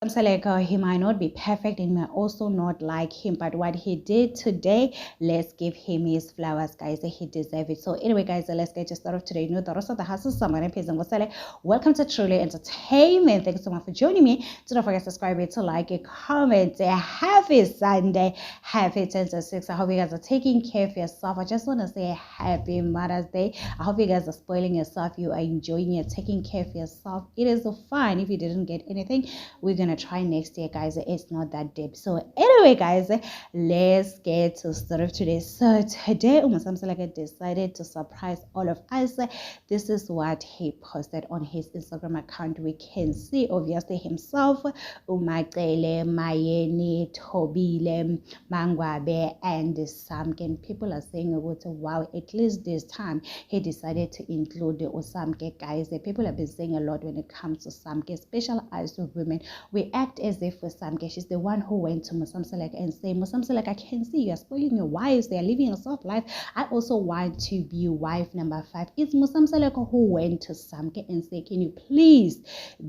Seleko, he might not be perfect and might also not like him, but what he did today, let's give him his flowers, guys. He deserves it. So anyway, guys, let's get to start off today. No, the rest of the house is someone. Welcome to Truly Entertainment. Thank you so much for joining me. So don't forget to subscribe, to like, a comment. Happy Sunday, happy 10 to 6. I hope you guys are taking care of yourself. I just want to say happy Mother's Day. I hope you guys are spoiling yourself. You are enjoying it, taking care of yourself. It is fine. If you didn't get anything, we're gonna try next year, guys. It's not that deep. So anyway, guys, let's get to start today. So today Umasamseleka decided to surprise all of us. This is what he posted on his Instagram account. We can see obviously himself, Umacele, Mayeni, Tobile, Mangwabe, and Samke. People are saying, wow, at least this time he decided to include the Samke, guys. People have been saying a lot when it comes to Samke, special eyes to women. We act as if for Samke, she's the one who went to Musamseleka and say, Musamseleka, I can see you are spoiling your wives. They are living a soft life. I also want to be wife number 5. It's Musamseleka who went to Samke and say, can you please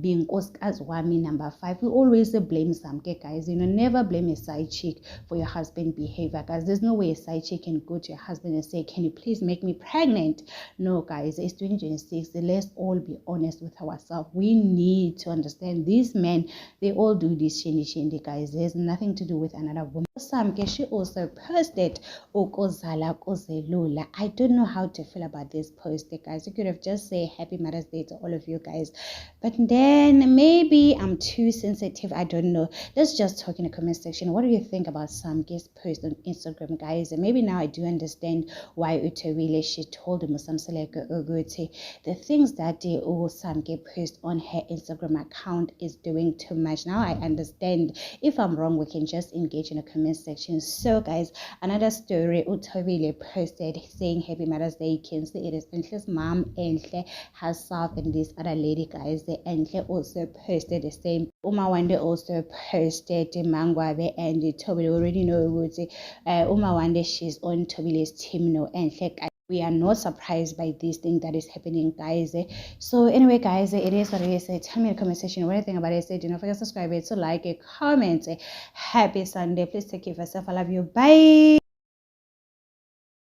be Nkoskazi Wami number 5? We always blame Samke, guys. Never blame a side chick for your husband behavior, guys. There's no way a side chick can go to your husband and say, can you please make me pregnant? No, guys, it's 2026. Let's all be honest with ourselves. We need to understand these men, they all do this shindy, guys. There's nothing to do with another woman. Samke, she also posted Okozala Kozelula. I don't know how to feel about this post, guys. You could have just said happy Mother's Day to all of you guys, but then maybe I'm too sensitive. I don't know. Let's just talk in the comment section. What do you think about Samke's post on Instagram, guys? And maybe now I do understand why Utawile, she told Musamseleka Oguti the things that the Samke post on her Instagram account is doing too much. Now I understand. If I'm wrong, we can just engage in the comment section. So guys, another story Utawile posted saying happy Mother's Day. You can see it is Entle's mom, Entle herself, and this other lady, guys. The Entle also posted the same. Umawande also posted Mangwabe and Tobile. Already know Umawande, she's on Tobile's team. No, Entle, guys. We are not surprised by this thing that is happening, guys. So anyway, guys, it is what it is. Tell me in the comment section what you think about it. Do not forget to subscribe, to like, a comment. Happy Sunday. Please take care of yourself. I love you. Bye.